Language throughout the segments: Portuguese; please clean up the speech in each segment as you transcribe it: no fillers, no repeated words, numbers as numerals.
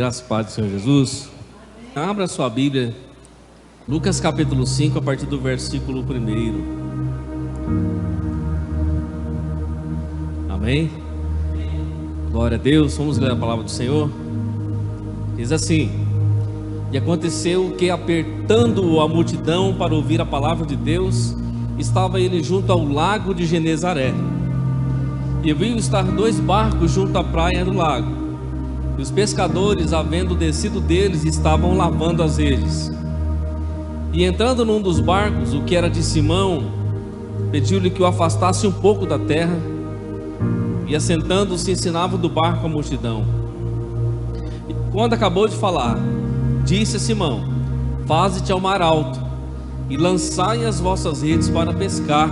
Graças a Deus do Senhor Jesus. Abra sua Bíblia, Lucas capítulo 5, a partir do versículo 1. Amém? Glória a Deus. Vamos ler a palavra do Senhor. Diz assim: E aconteceu que, apertando a multidão para ouvir a palavra de Deus, estava ele junto ao lago de Genezaré. E viu estar 2 barcos junto à praia do lago. E os pescadores, havendo descido deles, estavam lavando as redes. E entrando num dos barcos, o que era de Simão, pediu-lhe que o afastasse um pouco da terra. E assentando-se, ensinava do barco a multidão. E quando acabou de falar, disse a Simão: Faze-te ao mar alto, e lançai as vossas redes para pescar.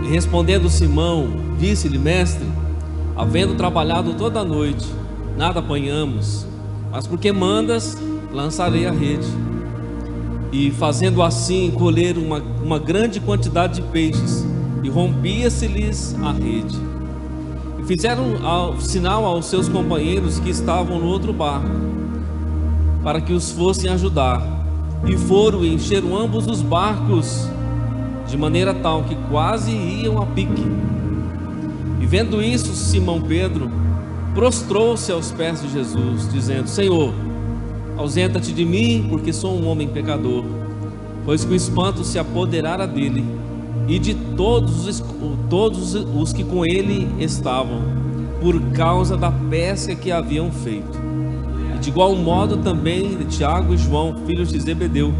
E respondendo Simão, disse-lhe: Mestre, havendo trabalhado toda a noite, nada apanhamos, mas porque mandas, lançarei a rede. E fazendo assim, colheram uma grande quantidade de peixes, e rompia-se-lhes a rede. E fizeram sinal aos seus companheiros que estavam no outro barco, para que os fossem ajudar. E foram e encheram ambos os barcos, de maneira tal que quase iam a pique. E vendo isso, Simão Pedro prostrou-se aos pés de Jesus, dizendo: Senhor, ausenta-te de mim, porque sou um homem pecador. Pois que o espanto se apoderara dele e de todos os que com ele estavam, por causa da pesca que haviam feito. E de igual modo também de Tiago e João, filhos de Zebedeu,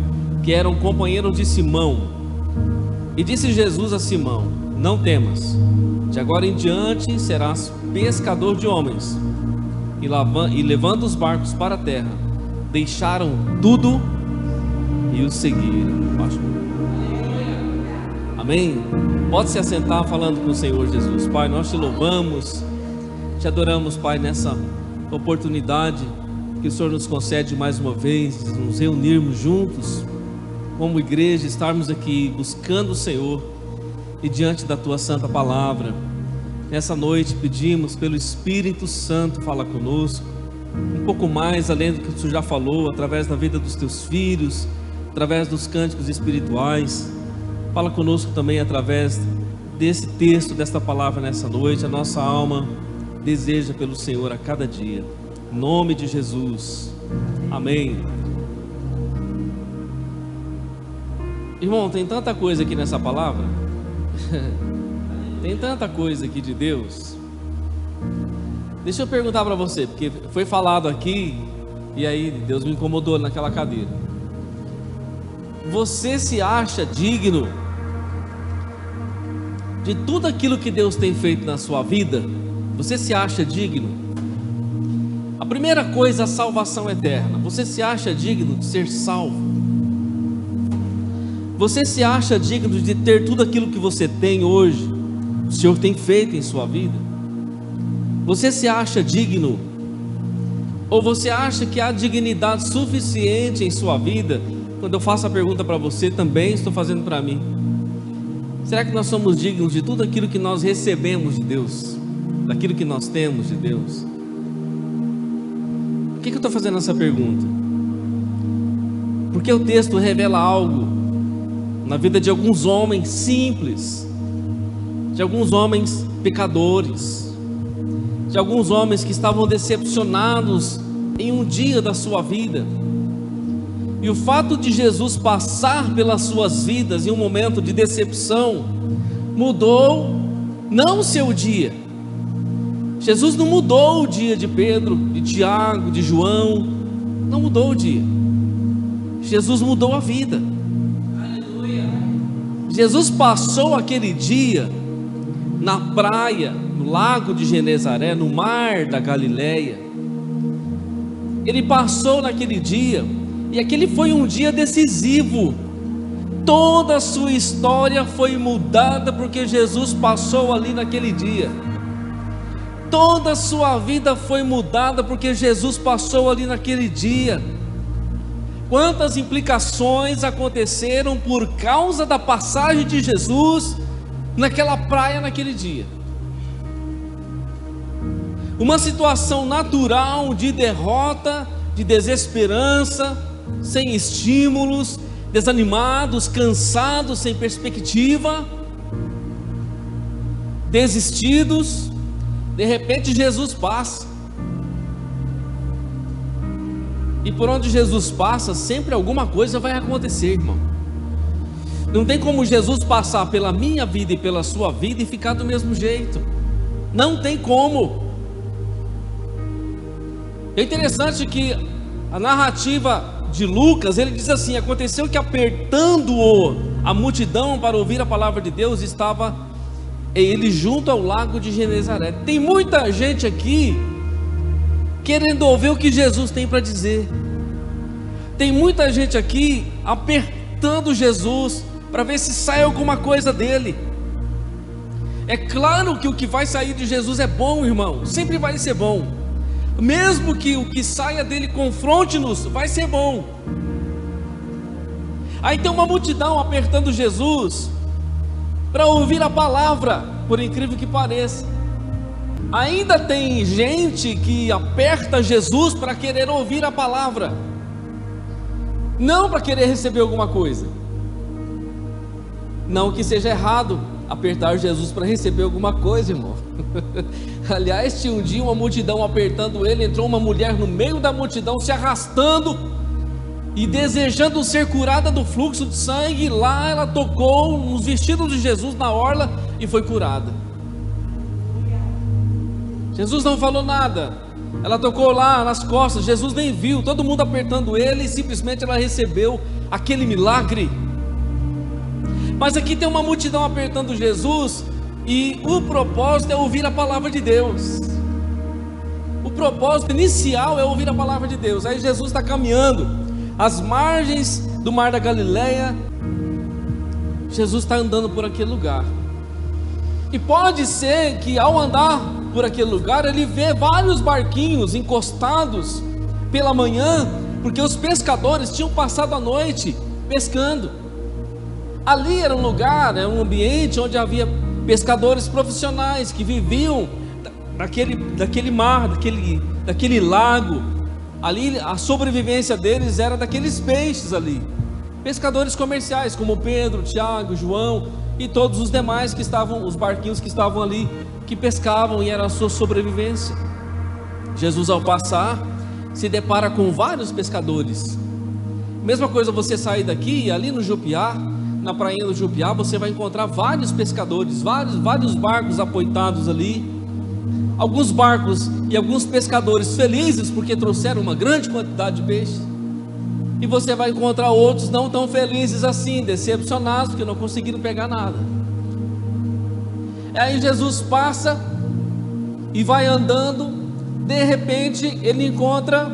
que eram companheiros de Simão. E disse Jesus a Simão: Não temas, de agora em diante serás pescador de homens. E levando os barcos para a terra, deixaram tudo e os seguiram. Amém? Pode se assentar falando com o Senhor Jesus. Pai, nós te louvamos, te adoramos, Pai, nessa oportunidade que o Senhor nos concede mais uma vez, nos reunirmos juntos como igreja, estarmos aqui buscando o Senhor e diante da tua santa palavra. Nessa noite pedimos pelo Espírito Santo, fala conosco um pouco mais além do que o Senhor já falou, através da vida dos teus filhos, através dos cânticos espirituais. Fala conosco também através desse texto, desta palavra nessa noite. A nossa alma deseja pelo Senhor a cada dia, em nome de Jesus, amém. Irmão, tem tanta coisa aqui nessa palavra. Tem tanta coisa aqui de Deus. Deixa eu perguntar para você, porque foi falado aqui e aí Deus me incomodou naquela cadeira. Você se acha digno de tudo aquilo que Deus tem feito na sua vida? Você se acha digno? A primeira coisa, a salvação eterna. Você se acha digno de ser salvo? Você se acha digno de ter tudo aquilo que você tem hoje, o Senhor tem feito em sua vida? Você se acha digno? Ou você acha que há dignidade suficiente em sua vida? Quando eu faço a pergunta para você, também estou fazendo para mim. Será que nós somos dignos de tudo aquilo que nós recebemos de Deus? Daquilo que nós temos de Deus? Por que eu estou fazendo essa pergunta? Porque o texto revela algo na vida de alguns homens simples, de alguns homens pecadores, de alguns homens que estavam decepcionados em um dia da sua vida. E o fato de Jesus passar pelas suas vidas em um momento de decepção mudou não o seu dia. Jesus não mudou o dia de Pedro, de Tiago, de João, não mudou o dia. Jesus mudou a vida. Jesus passou aquele dia na praia, no lago de Genezaré, no mar da Galileia. Ele passou naquele dia, e aquele foi um dia decisivo. Toda a sua história foi mudada porque Jesus passou ali naquele dia. Toda a sua vida foi mudada porque Jesus passou ali naquele dia. Quantas implicações aconteceram por causa da passagem de Jesus naquela praia naquele dia? uma situação natural de derrota, de desesperança, sem estímulos, desanimados, cansados, sem perspectiva, desistidos. De repente Jesus passa, e por onde Jesus passa, sempre alguma coisa vai acontecer, irmão. Não tem como Jesus passar pela minha vida e pela sua vida e ficar do mesmo jeito. Não tem como. É interessante que a narrativa de Lucas, ele diz assim: aconteceu que apertando-o a multidão para ouvir a palavra de Deus, estava ele junto ao lago de Genezaré. Tem muita gente aqui querendo ouvir o que Jesus tem para dizer. Tem muita gente aqui apertando Jesus para ver se sai alguma coisa dele. É claro que o que vai sair de Jesus é bom, irmão, sempre vai ser bom. Mesmo que o que saia dele confronte-nos, vai ser bom. Aí tem uma multidão apertando Jesus para ouvir a palavra, por incrível que pareça. Ainda tem gente que aperta Jesus para querer ouvir a palavra, não para querer receber alguma coisa. Não que seja errado apertar Jesus para receber alguma coisa, irmão. Aliás, tinha um dia uma multidão apertando ele, entrou uma mulher no meio da multidão, se arrastando e desejando ser curada do fluxo de sangue. Lá ela tocou nos vestidos de Jesus na orla e foi curada. Jesus não falou nada, ela tocou lá nas costas, Jesus nem viu, todo mundo apertando ele, e simplesmente ela recebeu aquele milagre. Mas aqui tem uma multidão apertando Jesus, e o propósito é ouvir a palavra de Deus. O propósito inicial é ouvir a palavra de Deus. Aí Jesus está caminhando às margens do mar da Galileia. Jesus está andando por aquele lugar, e pode ser que ao andar por aquele lugar, ele vê vários barquinhos encostados pela manhã, porque os pescadores tinham passado a noite pescando. Ali era um lugar, um ambiente onde havia pescadores profissionais que viviam daquele mar, daquele lago. Ali a sobrevivência deles era daqueles peixes ali. Pescadores comerciais como Pedro, Tiago, João e todos os demais que estavam, os barquinhos que estavam ali, que pescavam, e era a sua sobrevivência. Jesus, ao passar, se depara com vários pescadores. Mesma coisa você sair daqui, ali no Jupiá, na prainha do Jupiá, você vai encontrar vários pescadores, vários barcos apoitados ali. Alguns barcos e alguns pescadores felizes porque trouxeram uma grande quantidade de peixe. E você vai encontrar outros não tão felizes assim, decepcionados porque não conseguiram pegar nada. Aí Jesus passa e vai andando. De repente ele encontra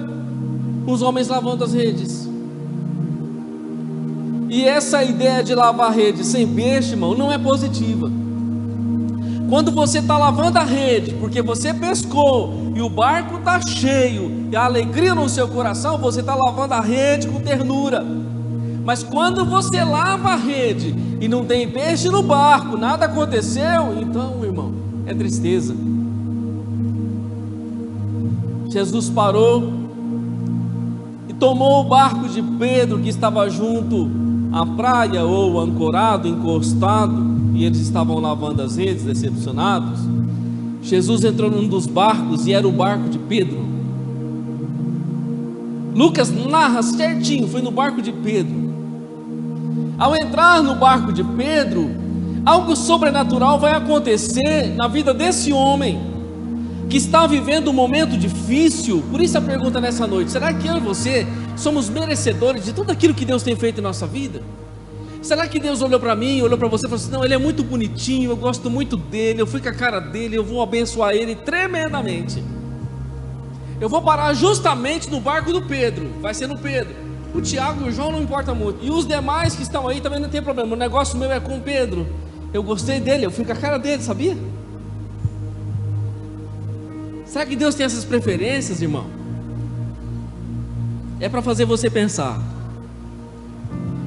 os homens lavando as redes. E essa ideia de lavar rede sem peixe, irmão, não é positiva. Quando você está lavando a rede porque você pescou e o barco está cheio e a alegria no seu coração, você está lavando a rede com ternura. Mas quando você lava a rede e não tem peixe no barco, nada aconteceu, então, irmão, é tristeza. Jesus parou e tomou o barco de Pedro, que estava junto à praia, ou ancorado, encostado, e eles estavam lavando as redes, decepcionados. Jesus entrou num dos barcos e era o barco de Pedro. Lucas narra certinho, foi no barco de Pedro. Ao entrar no barco de Pedro, algo sobrenatural vai acontecer na vida desse homem, que está vivendo um momento difícil. Por isso a pergunta nessa noite: será que eu e você somos merecedores de tudo aquilo que Deus tem feito em nossa vida? Será que Deus olhou para mim, olhou para você e falou assim: não, ele é muito bonitinho, eu gosto muito dele, eu fui com a cara dele, eu vou abençoar ele tremendamente. Eu vou parar justamente no barco do Pedro, vai ser no Pedro. O Tiago e o João não importa muito, e os demais que estão aí também não tem problema. O negócio meu é com o Pedro. Eu gostei dele, eu fui com a cara dele, sabia? Será que Deus tem essas preferências, irmão? É para fazer você pensar.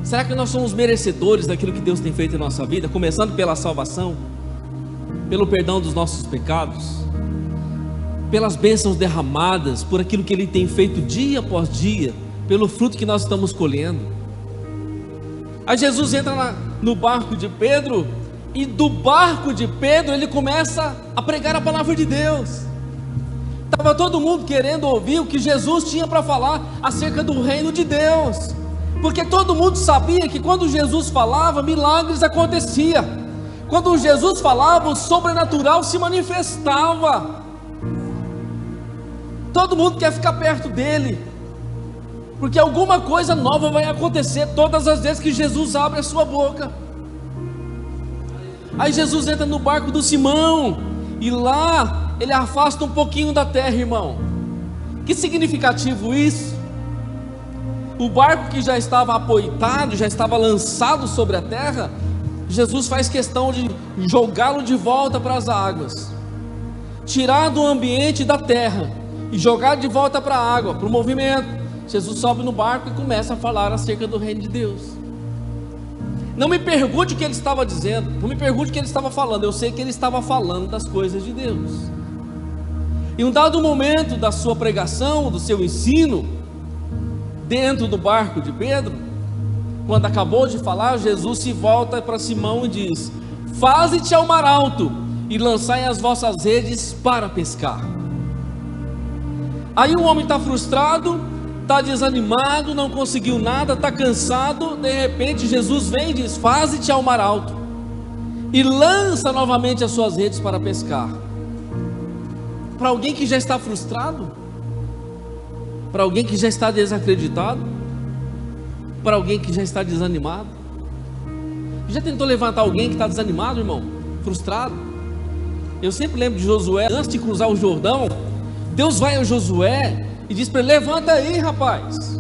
Será que nós somos merecedores daquilo que Deus tem feito em nossa vida? Começando pela salvação, pelo perdão dos nossos pecados, pelas bênçãos derramadas, por aquilo que Ele tem feito dia após dia, pelo fruto que nós estamos colhendo. Aí Jesus entra no barco de Pedro, e do barco de Pedro ele começa a pregar a palavra de Deus. Estava todo mundo querendo ouvir o que Jesus tinha para falar acerca do reino de Deus, porque todo mundo sabia que quando Jesus falava, milagres aconteciam. Quando Jesus falava, o sobrenatural se manifestava. Todo mundo quer ficar perto dele, porque alguma coisa nova vai acontecer todas as vezes que Jesus abre a sua boca. Aí Jesus entra no barco do Simão, e lá ele afasta um pouquinho da terra, irmão. Que significativo isso? O barco que já estava apoitado, já estava lançado sobre a terra, Jesus faz questão de jogá-lo de volta para as águas, tirar do ambiente da terra e jogar de volta para a água, para o movimento. Jesus sobe no barco e começa a falar acerca do reino de Deus. Não me pergunte o que ele estava dizendo, não me pergunte o que ele estava falando, eu sei que ele estava falando das coisas de Deus. Em um dado momento da sua pregação, do seu ensino, dentro do barco de Pedro, quando acabou de falar, Jesus se volta para Simão e diz: faze-te ao mar alto e lançai as vossas redes para pescar. Aí o homem está frustrado, está desanimado, não conseguiu nada, está cansado. De repente Jesus vem e diz: faze-te ao mar alto e lança novamente as suas redes para pescar. Para alguém que já está frustrado, para alguém que já está desacreditado, para alguém que já está desanimado. Já tentou levantar alguém que está desanimado, irmão? Frustrado? Eu sempre lembro de Josué, antes de cruzar o Jordão, Deus vai a Josué e diz para ele: levanta aí, rapaz.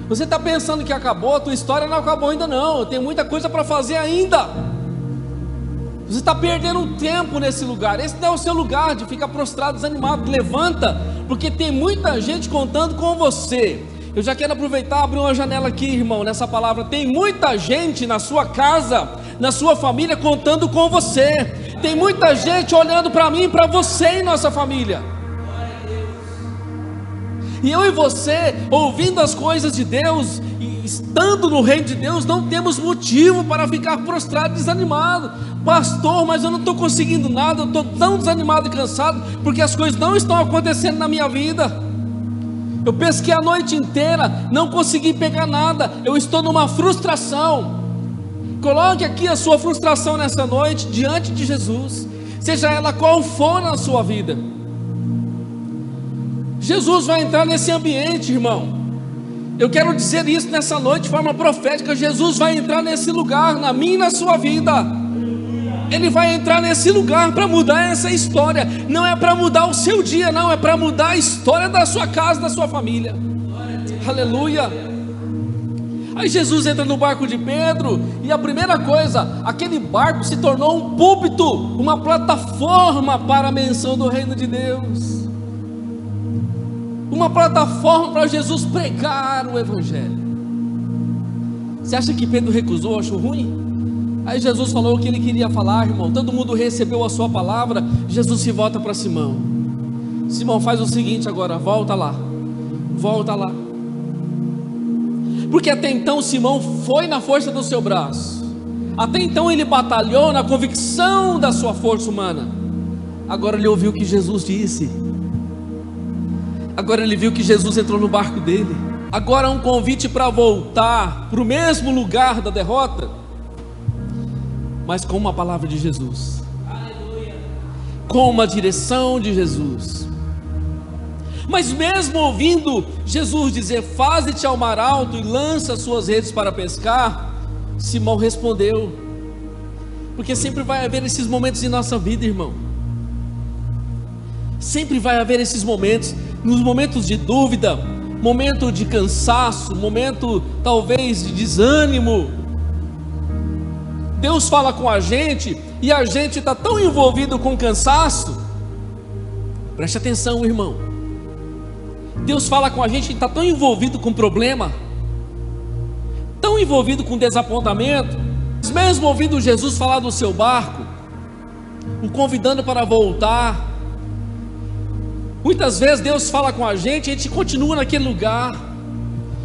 Você está pensando que acabou? A tua história não acabou ainda não, tem muita coisa para fazer ainda. Você está perdendo tempo nesse lugar. Esse não é o seu lugar de ficar prostrado, desanimado. Levanta, porque tem muita gente contando com você. Eu já quero aproveitar e abrir uma janela aqui, irmão, nessa palavra. Tem muita gente na sua casa, na sua família, contando com você. Tem muita gente olhando para mim e para você em nossa família. E eu e você, ouvindo as coisas de Deus, e estando no reino de Deus, não temos motivo para ficar prostrado, desanimado. Pastor, mas eu não estou conseguindo nada, eu estou tão desanimado e cansado, porque as coisas não estão acontecendo na minha vida. Eu pesquei a noite inteira, não consegui pegar nada, eu estou numa frustração. Coloque aqui a sua frustração nessa noite, diante de Jesus, seja ela qual for na sua vida. Jesus vai entrar nesse ambiente, irmão. Eu quero dizer isso nessa noite de forma profética. Jesus vai entrar nesse lugar, na minha e na sua vida. Ele vai entrar nesse lugar para mudar essa história. Não é para mudar o seu dia, não, é para mudar a história da sua casa, da sua família. Aleluia. Aí Jesus entra no barco de Pedro, e a primeira coisa, aquele barco se tornou um púlpito, uma plataforma para a menção do reino de Deus, uma plataforma para Jesus pregar o evangelho. Você acha que Pedro recusou, achou ruim? Aí Jesus falou o que ele queria falar, irmão. Todo mundo recebeu a sua palavra. Jesus se volta para Simão. Simão, faz o seguinte agora, volta lá. Volta lá. Porque até então Simão foi na força do seu braço. Até então ele batalhou na convicção da sua força humana. Agora ele ouviu o que Jesus disse. Agora ele viu que Jesus entrou no barco dele. Agora um convite para voltar para o mesmo lugar da derrota, mas com uma palavra de Jesus. Aleluia. Com uma direção de Jesus. Mas mesmo ouvindo Jesus dizer: faze-te ao mar alto e lança as suas redes para pescar, Simão respondeu. Porque sempre vai haver esses momentos em nossa vida, irmão. Sempre vai haver esses momentos, nos momentos de dúvida, momento de cansaço, momento talvez de desânimo. Deus fala com a gente e a gente está tão envolvido com cansaço. Preste atenção, irmão. Deus fala com a gente e está tão envolvido com problema, tão envolvido com desapontamento. Mesmo ouvindo Jesus falar do seu barco, o convidando para voltar, Muitas vezes Deus fala com a gente continua naquele lugar,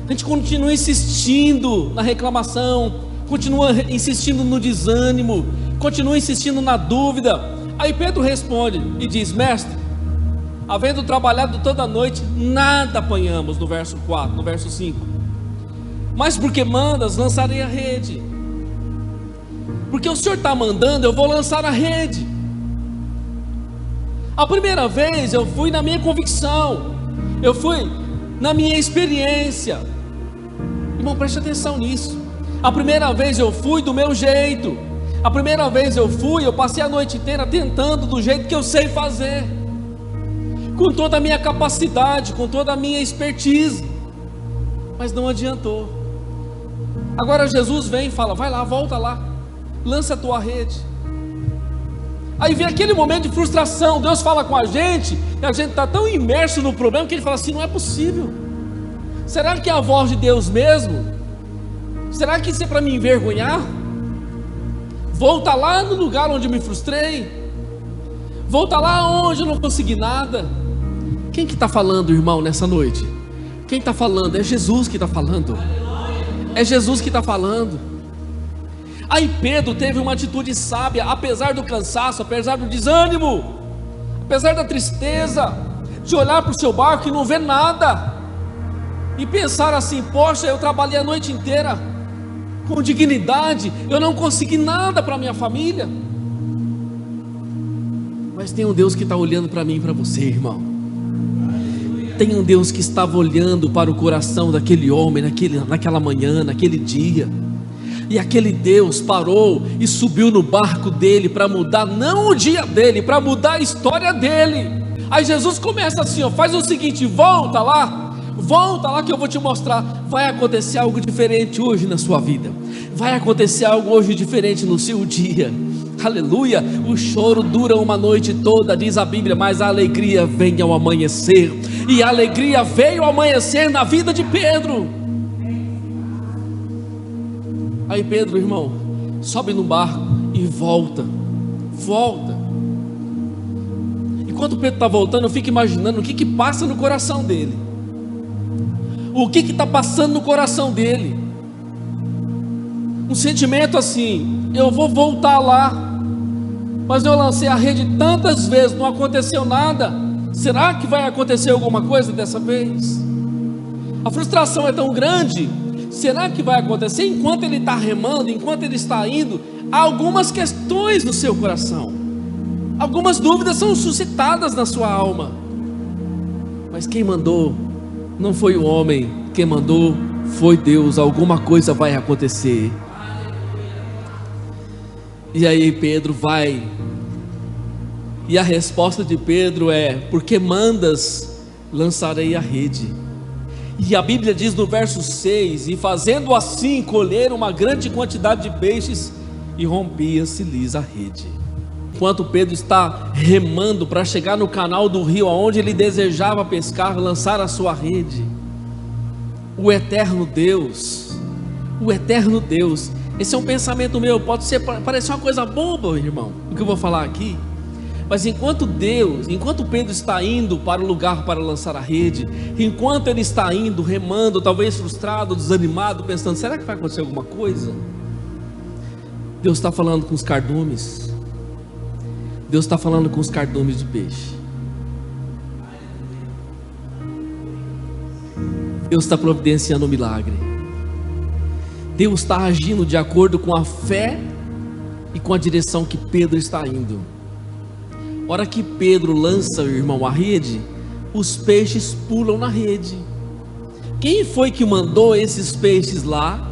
a gente continua insistindo na reclamação, continua insistindo no desânimo, continua insistindo na dúvida. Aí Pedro responde e diz: mestre, havendo trabalhado toda a noite, nada apanhamos, no verso 4, no verso 5, mas porque mandas, lançarei a rede. Porque o Senhor está mandando, eu vou lançar a rede. A primeira vez eu fui na minha convicção, eu fui na minha experiência. Irmão, preste atenção nisso. A primeira vez eu fui do meu jeito. A primeira vez eu passei a noite inteira tentando do jeito que eu sei fazer, com toda a minha capacidade, com toda a minha expertise, mas não adiantou. Agora Jesus vem e fala: vai lá, volta lá, lança a tua rede. Aí vem aquele momento de frustração. Deus fala com a gente e a gente está tão imerso no problema que ele fala assim: não é possível. Será que é a voz de Deus mesmo? Será que isso é para me envergonhar? Volta lá no lugar onde eu me frustrei, volta lá onde eu não consegui nada. Quem que está falando, irmão, nessa noite? Quem está falando? É Jesus que está falando. É Jesus que está falando. Aí Pedro teve uma atitude sábia, apesar do cansaço, apesar do desânimo, apesar da tristeza, de olhar para o seu barco e não ver nada, e pensar assim: poxa, eu trabalhei a noite inteira com dignidade, eu não consegui nada para minha família. Mas tem um Deus que está olhando para mim e para você, irmão. Tem um Deus que estava olhando para o coração daquele homem, naquela manhã, naquele dia. E aquele Deus parou e subiu no barco dele para mudar, não o dia dele, para mudar a história dele. Aí Jesus começa assim: ó, faz o seguinte, volta lá que eu vou te mostrar. Vai acontecer algo diferente hoje na sua vida, vai acontecer algo hoje diferente no seu dia. Aleluia. O choro dura uma noite toda, diz a Bíblia, mas a alegria vem ao amanhecer. E a alegria veio ao amanhecer na vida de Pedro. Aí Pedro, irmão, sobe no barco e volta. Enquanto Pedro está voltando, eu fico imaginando o que passa no coração dele. O que está passando no coração dele? Um sentimento assim: eu vou voltar lá, mas eu lancei a rede tantas vezes, não aconteceu nada. Será que vai acontecer alguma coisa dessa vez? A frustração é tão grande. Será que vai acontecer? Enquanto ele está remando, enquanto ele está indo, há algumas questões no seu coração, algumas dúvidas são suscitadas na sua alma. Mas quem mandou não foi o homem, quem mandou foi Deus. Alguma coisa vai acontecer. E aí Pedro vai, e a resposta de Pedro é: porque mandas, lançarei a rede. E a Bíblia diz no verso 6: e fazendo assim, colheram uma grande quantidade de peixes, e rompia-se-lhes a rede. Enquanto Pedro está remando para chegar no canal do rio, aonde ele desejava pescar, lançar a sua rede, o eterno Deus, esse é um pensamento meu, pode parecer uma coisa boba, irmão, o que eu vou falar aqui, mas enquanto Pedro está indo para o lugar para lançar a rede, enquanto ele está indo, remando, talvez frustrado, desanimado, pensando: será que vai acontecer alguma coisa? Deus está falando com os cardumes. Deus está falando com os cardumes do peixe. Deus está providenciando um milagre. Deus está agindo de acordo com a fé e com a direção que Pedro está indo. A hora que Pedro lança, irmão, a rede, os peixes pulam na rede. Quem foi que mandou esses peixes lá?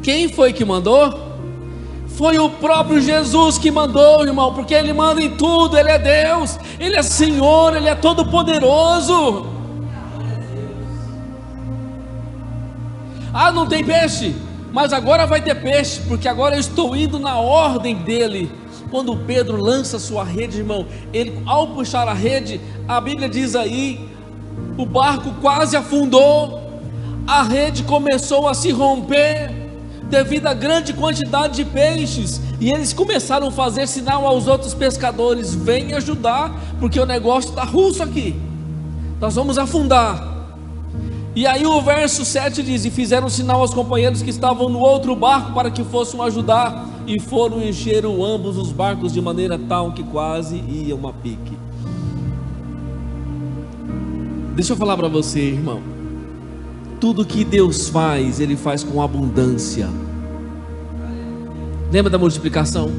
Quem foi que mandou? Foi o próprio Jesus que mandou, irmão, porque Ele manda em tudo. Ele é Deus, Ele é Senhor, Ele é todo poderoso. Ah, não tem peixe, mas agora vai ter peixe, porque agora eu estou indo na ordem dEle. Quando Pedro lança sua rede, irmão, ele, ao puxar a rede, a Bíblia diz aí, o barco quase afundou, a rede começou a se romper, devido à grande quantidade de peixes, e eles começaram a fazer sinal aos outros pescadores: vem ajudar, porque o negócio está russo aqui, nós vamos afundar. E aí o verso 7 diz: e fizeram sinal aos companheiros que estavam no outro barco para que fossem ajudar, e foram encher ambos os barcos de maneira tal que quase iam a pique. Deixa eu falar para você, irmão, tudo que Deus faz, Ele faz com abundância. Lembra da multiplicação?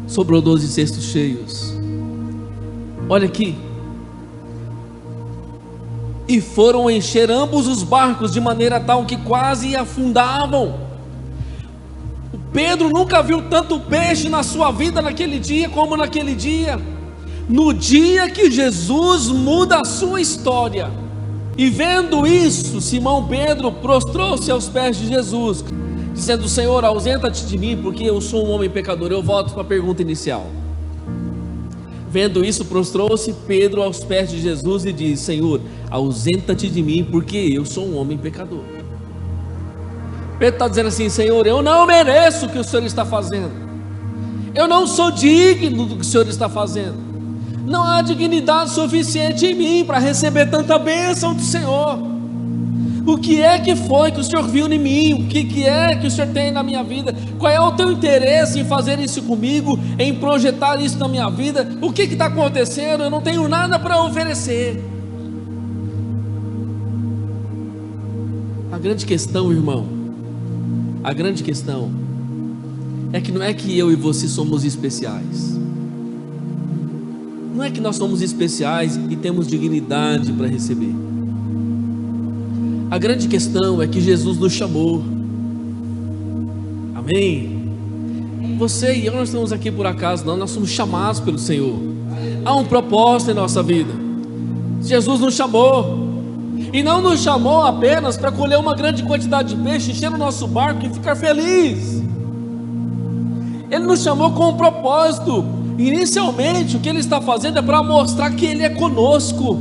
Sobrou 12 cestos cheios. Olha aqui. E foram encher ambos os barcos de maneira tal que quase afundavam. O Pedro nunca viu tanto peixe na sua vida naquele dia como naquele dia. No dia que Jesus muda a sua história. E vendo isso, Simão Pedro prostrou-se aos pés de Jesus, dizendo: Senhor, ausenta-te de mim, porque eu sou um homem pecador. Eu volto para a pergunta inicial. Vendo isso, prostrou-se Pedro aos pés de Jesus e disse: Senhor, ausenta-te de mim, porque eu sou um homem pecador. Pedro está dizendo assim: Senhor, eu não mereço o que o Senhor está fazendo, eu não sou digno do que o Senhor está fazendo. Não há dignidade suficiente em mim para receber tanta bênção do Senhor. O que é que foi que o Senhor viu em mim? O que é que o Senhor tem na minha vida? Qual é o teu interesse em fazer isso comigo? Em projetar isso na minha vida? O que está acontecendo? Eu não tenho nada para oferecer. A grande questão, irmão, a grande questão é que não é que eu e você somos especiais. Não é que nós somos especiais e temos dignidade para receber. A grande questão é que Jesus nos chamou. Amém? Você e eu não estamos aqui por acaso, não. Nós somos chamados pelo Senhor. Há um propósito em nossa vida. Jesus nos chamou. E não nos chamou apenas para colher uma grande quantidade de peixe, encher o nosso barco e ficar feliz. Ele nos chamou com um propósito. Inicialmente o que Ele está fazendo é para mostrar que Ele é conosco,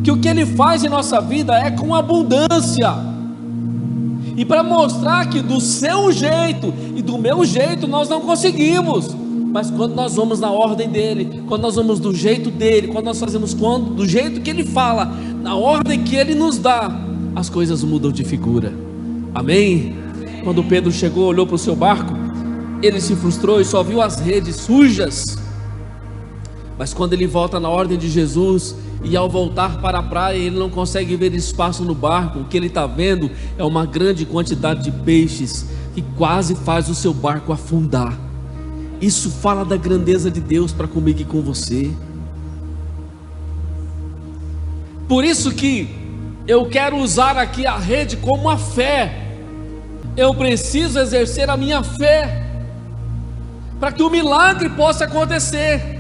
que o que Ele faz em nossa vida é com abundância, e para mostrar que do seu jeito e do meu jeito nós não conseguimos, mas quando nós vamos na ordem dEle, quando nós vamos do jeito dEle, quando nós fazemos do jeito que Ele fala, na ordem que Ele nos dá, as coisas mudam de figura. Amém? Quando Pedro chegou, olhou para o seu barco, ele se frustrou e só viu as redes sujas. Mas quando ele volta na ordem de Jesus, e ao voltar para a praia, ele não consegue ver espaço no barco. O que ele está vendo é uma grande quantidade de peixes que quase faz o seu barco afundar. Isso fala da grandeza de Deus para comigo e com você. Por isso que eu quero usar aqui a rede como a fé. Eu preciso exercer a minha fé para que o milagre possa acontecer.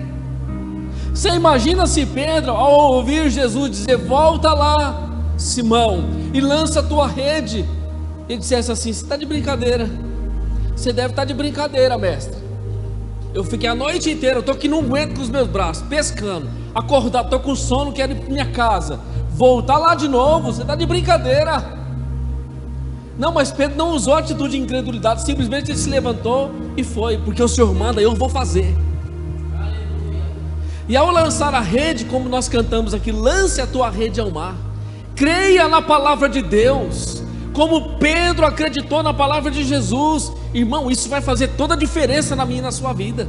Você imagina se Pedro, ao ouvir Jesus dizer: volta lá, Simão, e lança a tua rede, ele dissesse assim: você está de brincadeira. Você deve estar de brincadeira, mestre. Eu fiquei a noite inteira, eu estou aqui, não aguento com os meus braços, pescando, acordado, estou com sono, quero ir para minha casa, voltar lá de novo, você está de brincadeira. Não, mas Pedro não usou a atitude de incredulidade, simplesmente ele se levantou e foi, porque o Senhor manda, eu vou fazer. E ao lançar a rede, como nós cantamos aqui, lance a tua rede ao mar, creia na palavra de Deus, como Pedro acreditou na palavra de Jesus. Irmão, isso vai fazer toda a diferença na minha e na sua vida.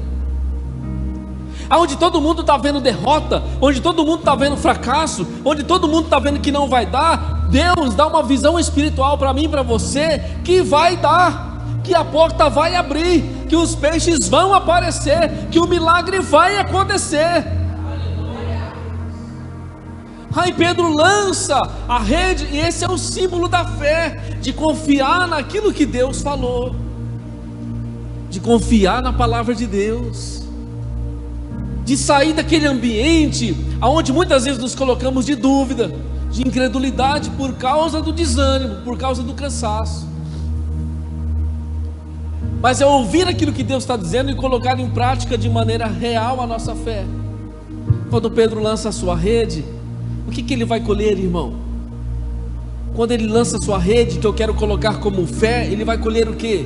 Onde todo mundo está vendo derrota, onde todo mundo está vendo fracasso, onde todo mundo está vendo que não vai dar, Deus dá uma visão espiritual para mim e para você, que vai dar, que a porta vai abrir, que os peixes vão aparecer, que o milagre vai acontecer. Aí Pedro lança a rede, e esse é o símbolo da fé, de confiar naquilo que Deus falou, de confiar na palavra de Deus, de sair daquele ambiente onde muitas vezes nos colocamos de dúvida, de incredulidade, por causa do desânimo, por causa do cansaço. Mas é ouvir aquilo que Deus está dizendo e colocar em prática de maneira real a nossa fé. Quando Pedro lança a sua rede, o que ele vai colher, irmão? Quando ele lança a sua rede, que eu quero colocar como fé, ele vai colher o quê?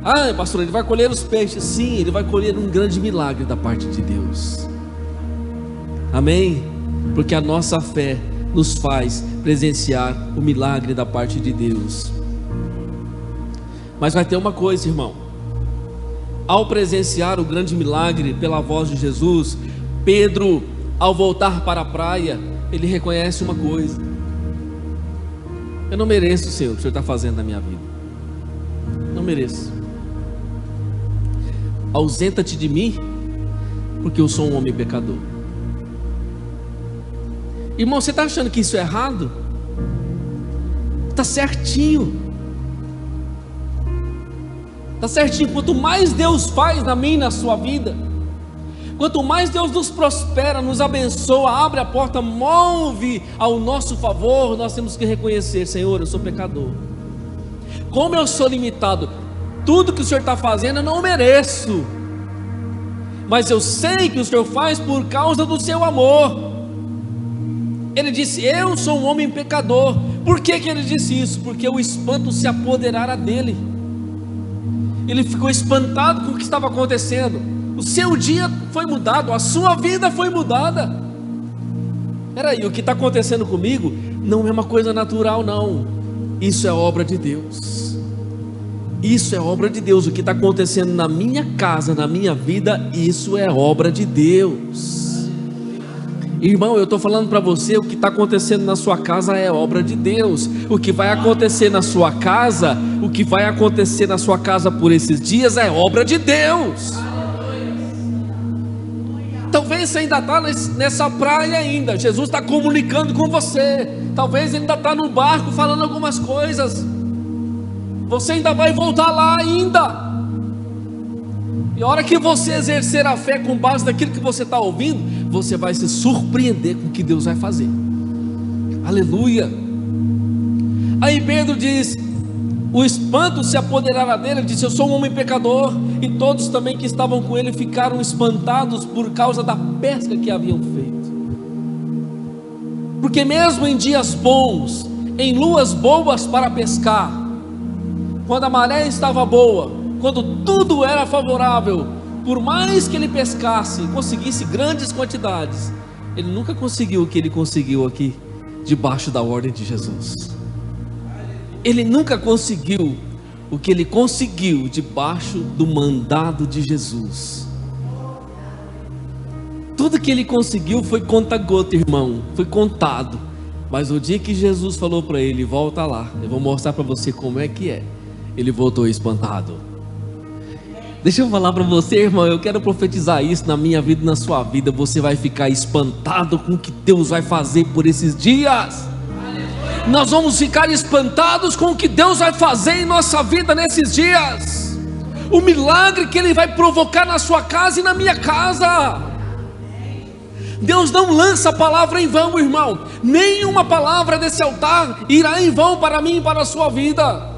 Ah, pastor, ele vai colher os peixes. Sim, ele vai colher um grande milagre da parte de Deus. Amém? Porque a nossa fé nos faz presenciar o milagre da parte de Deus. Mas vai ter uma coisa, irmão. Ao presenciar o grande milagre pela voz de Jesus, Pedro, ao voltar para a praia, ele reconhece uma coisa: eu não mereço, Senhor, o que o Senhor está fazendo na minha vida. Não mereço. Ausenta-te de mim, porque eu sou um homem pecador. Irmão, você está achando que isso é errado? Está certinho. Está certinho. Quanto mais Deus faz na minha e na sua vida, quanto mais Deus nos prospera, nos abençoa, abre a porta, move ao nosso favor, nós temos que reconhecer: Senhor, eu sou pecador. Como eu sou limitado, tudo que o Senhor está fazendo eu não mereço, mas eu sei que o Senhor faz por causa do seu amor. Ele disse: eu sou um homem pecador. Por que ele disse isso? Porque o espanto se apoderara dele. Ele ficou espantado com o que estava acontecendo. O seu dia foi mudado, a sua vida foi mudada. Peraí, o que está acontecendo comigo não é uma coisa natural, não. Isso é obra de Deus. Isso é obra de Deus. O que está acontecendo na minha casa, na minha vida, isso é obra de Deus. Irmão, eu estou falando para você, o que está acontecendo na sua casa é obra de Deus. O que vai acontecer na sua casa, o que vai acontecer na sua casa por esses dias é obra de Deus. Talvez você ainda está nessa praia ainda, Jesus está comunicando com você. Talvez ele ainda está no barco falando algumas coisas. Você ainda vai voltar lá ainda. E a hora que você exercer a fé com base naquilo que você está ouvindo, você vai se surpreender com o que Deus vai fazer. Aleluia. Aí Pedro diz: o espanto se apoderara dele. Ele disse: eu sou um homem pecador. E todos também que estavam com ele ficaram espantados por causa da pesca que haviam feito. Porque mesmo em dias bons, em luas boas para pescar, quando a maré estava boa, quando tudo era favorável, por mais que ele pescasse, conseguisse grandes quantidades, ele nunca conseguiu o que ele conseguiu aqui, debaixo da ordem de Jesus. Ele nunca conseguiu o que ele conseguiu debaixo do mandado de Jesus. Tudo que ele conseguiu foi conta-gota, irmão, foi contado. Mas o dia que Jesus falou para ele: volta lá, eu vou mostrar para você como é que é, ele voltou espantado. Deixa eu falar para você, irmão, eu quero profetizar isso na minha vida e na sua vida. Você vai ficar espantado com o que Deus vai fazer por esses dias. Nós vamos ficar espantados com o que Deus vai fazer em nossa vida nesses dias. O milagre que Ele vai provocar na sua casa e na minha casa. Deus não lança a palavra em vão, irmão. Nenhuma palavra desse altar irá em vão para mim e para a sua vida.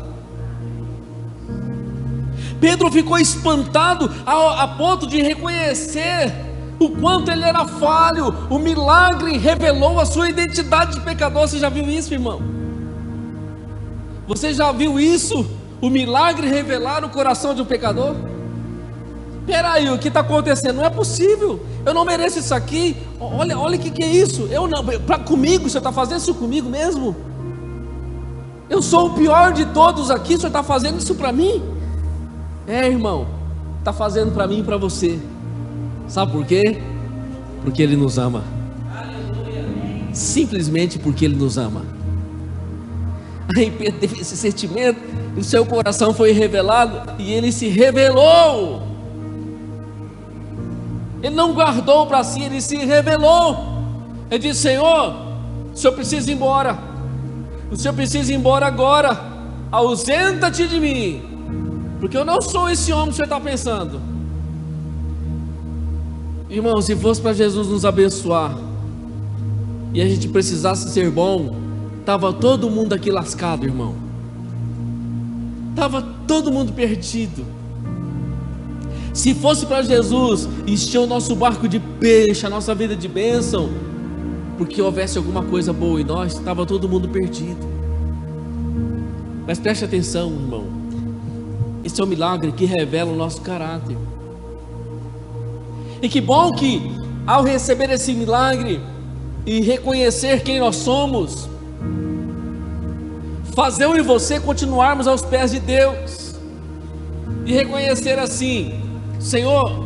Pedro ficou espantado a ponto de reconhecer o quanto ele era falho. O milagre revelou a sua identidade de pecador. Você já viu isso, irmão? Você já viu isso? O milagre revelar o coração de um pecador? Peraí, o que está acontecendo? Não é possível. Eu não mereço isso aqui. Olha o que é isso. Eu não, comigo, o Senhor está fazendo isso comigo mesmo? Eu sou o pior de todos aqui, o Senhor está fazendo isso para mim? É, irmão, está fazendo para mim e para você. Sabe por quê? Porque Ele nos ama. Simplesmente porque Ele nos ama. Aí Pedro teve esse sentimento, o seu coração foi revelado e ele se revelou. Ele não guardou para si, ele se revelou. Ele disse: Senhor, o Senhor precisa ir embora. O Senhor precisa ir embora agora. Ausenta-te de mim, porque eu não sou esse homem que o Senhor está pensando. Irmão, se fosse para Jesus nos abençoar e a gente precisasse ser bom, estava todo mundo aqui lascado, irmão. Estava todo mundo perdido. Se fosse para Jesus encher o nosso barco de peixe, a nossa vida de bênção, porque houvesse alguma coisa boa em nós, estava todo mundo perdido. Mas preste atenção, irmão. Esse é um milagre que revela o nosso caráter. E que bom que, ao receber esse milagre e reconhecer quem nós somos, fazer eu e você continuarmos aos pés de Deus e reconhecer assim: Senhor,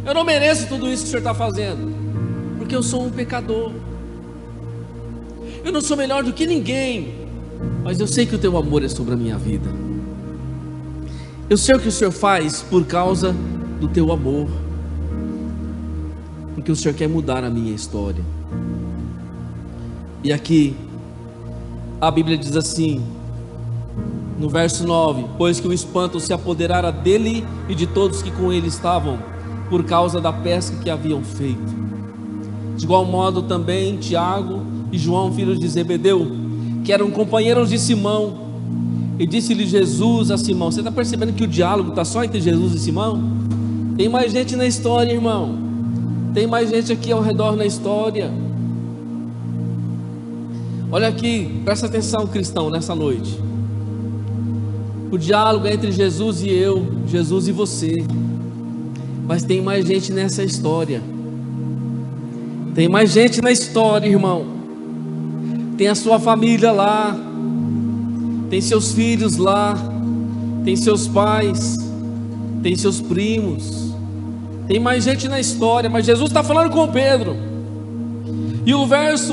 eu não mereço tudo isso que o Senhor está fazendo, porque eu sou um pecador. Eu não sou melhor do que ninguém, mas eu sei que o teu amor é sobre a minha vida. Eu sei o que o Senhor faz por causa do teu amor, porque o Senhor quer mudar a minha história. E aqui a Bíblia diz assim, no verso 9: pois que o espanto se apoderara dele e de todos que com ele estavam, por causa da pesca que haviam feito. De igual modo também Tiago e João, filhos de Zebedeu, que eram companheiros de Simão, e disse-lhe Jesus a Simão. Você está percebendo que o diálogo está só entre Jesus e Simão? Tem mais gente na história, irmão. Tem mais gente aqui ao redor na história. Olha aqui, presta atenção, cristão, nessa noite. O diálogo é entre Jesus e eu, Jesus e você. Mas tem mais gente nessa história. Tem mais gente na história, irmão. Tem a sua família lá, tem seus filhos lá, tem seus pais, tem seus primos. Tem mais gente na história, mas Jesus está falando com Pedro. E o verso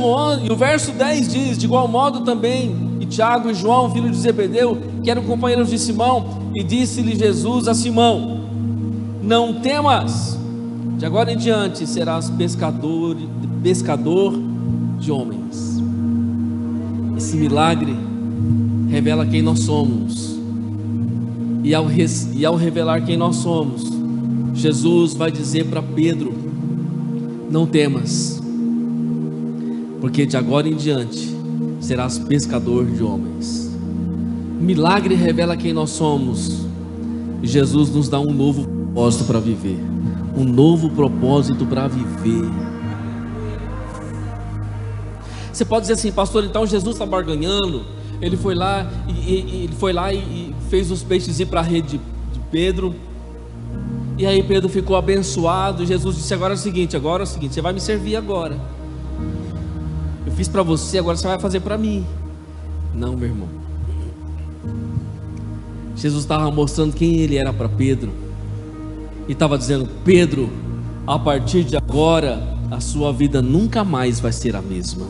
10 diz: de igual modo também e Tiago e João, filho de Zebedeu, que eram companheiros de Simão, e disse-lhe Jesus a Simão: não temas, de agora em diante serás pescador de homens. Esse milagre revela quem nós somos, e ao revelar quem nós somos, Jesus vai dizer para Pedro: não temas, porque de agora em diante serás pescador de homens. O milagre revela quem nós somos, e Jesus nos dá um novo propósito para viver. Um novo propósito para viver. Você pode dizer assim: pastor, então Jesus está barganhando. Ele foi lá e fez os peixes ir para a rede de Pedro. E aí Pedro ficou abençoado. Jesus disse: agora é o seguinte, você vai me servir agora. Eu fiz para você, agora você vai fazer para mim. Não, meu irmão. Jesus estava mostrando quem ele era para Pedro. E estava dizendo: Pedro, a partir de agora, a sua vida nunca mais vai ser a mesma.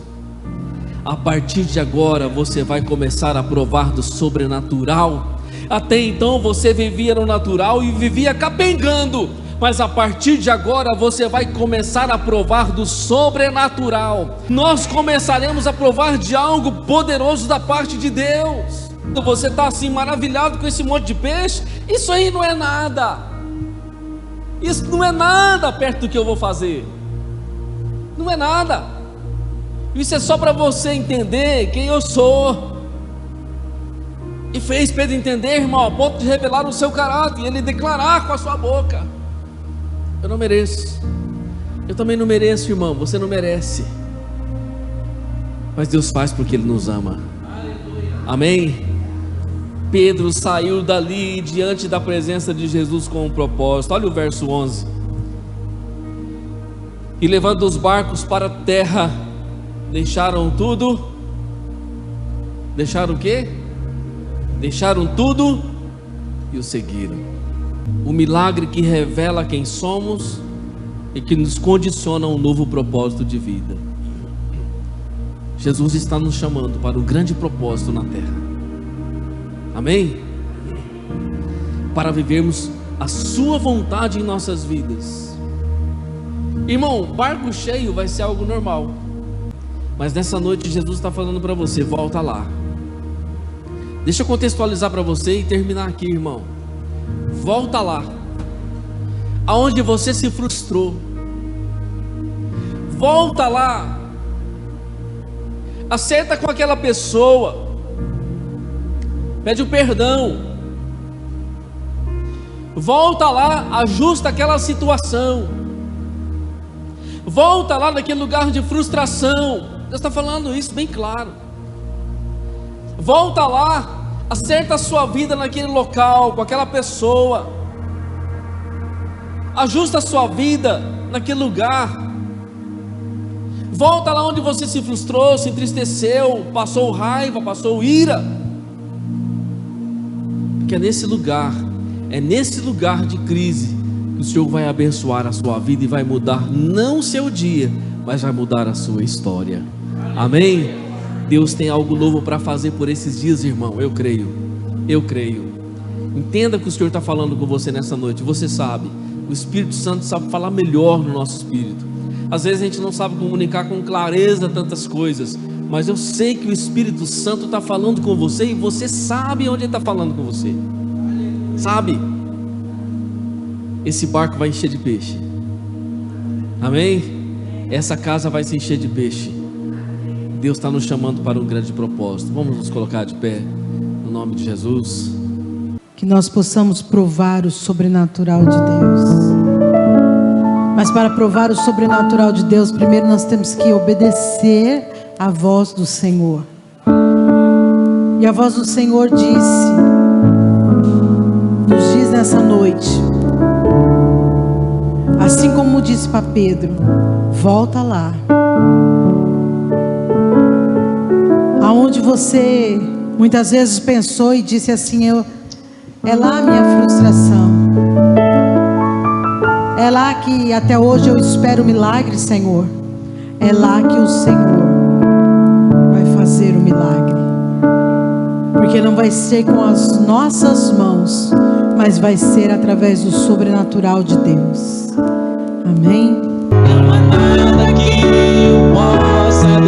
A partir de agora, você vai começar a provar do sobrenatural. Até então você vivia no natural e vivia capengando, mas a partir de agora você vai começar a provar do sobrenatural. Nós começaremos a provar de algo poderoso da parte de Deus. Você está assim maravilhado com esse monte de peixe? Isso aí não é nada. Isso não é nada perto do que eu vou fazer. Não é nada. Isso é só para você entender quem eu sou. E fez Pedro entender, irmão, a ponto de revelar o seu caráter, e ele declarar com a sua boca: eu não mereço. Eu também não mereço, irmão. Você não merece. Mas Deus faz porque Ele nos ama. Amém? Pedro saiu dali diante da presença de Jesus com um propósito. Olha o verso 11: e levando os barcos para a terra, deixaram tudo. Deixaram o quê? Deixaram tudo e o seguiram. O milagre que revela quem somos e que nos condiciona a um novo propósito de vida. Jesus está nos chamando para um grande propósito na terra. Amém? Para vivermos a sua vontade em nossas vidas. Irmão, barco cheio vai ser algo normal. Mas nessa noite Jesus está falando para você: volta lá. Deixa eu contextualizar para você e terminar aqui, irmão. Volta lá, aonde você se frustrou. Volta lá, acerta com aquela pessoa, pede o perdão. Volta lá, ajusta aquela situação. Volta lá naquele lugar de frustração. Deus está falando isso bem claro. Volta lá, Acerta a sua vida naquele local, com aquela pessoa. Ajusta a sua vida naquele lugar. Volta lá onde você se frustrou, se entristeceu, passou raiva, passou ira. Porque é nesse lugar de crise que o Senhor vai abençoar a sua vida e vai mudar não o seu dia, mas vai mudar a sua história. Amém? Deus tem algo novo para fazer por esses dias, irmão. Eu creio. Entenda que o Senhor está falando com você nessa noite. Você sabe, o Espírito Santo sabe falar melhor no nosso espírito. Às vezes a gente não sabe comunicar com clareza tantas coisas, mas eu sei que o Espírito Santo está falando com você, e você sabe onde ele está falando com você. Sabe? Esse barco vai encher de peixe. Amém? Essa casa vai se encher de peixe. Deus está nos chamando para um grande propósito. Vamos nos colocar de pé, no nome de Jesus. Que nós possamos provar o sobrenatural de Deus. Mas para provar o sobrenatural de Deus, primeiro nós temos que obedecer à voz do Senhor. E a voz do Senhor nos diz nessa noite, assim como disse para Pedro: volta lá, aonde você muitas vezes pensou e disse assim: é lá a minha frustração, é lá que até hoje eu espero o milagre, Senhor. É lá que o Senhor vai fazer o milagre, porque não vai ser com as nossas mãos, mas vai ser através do sobrenatural de Deus. Amém? Não há nada que eu possa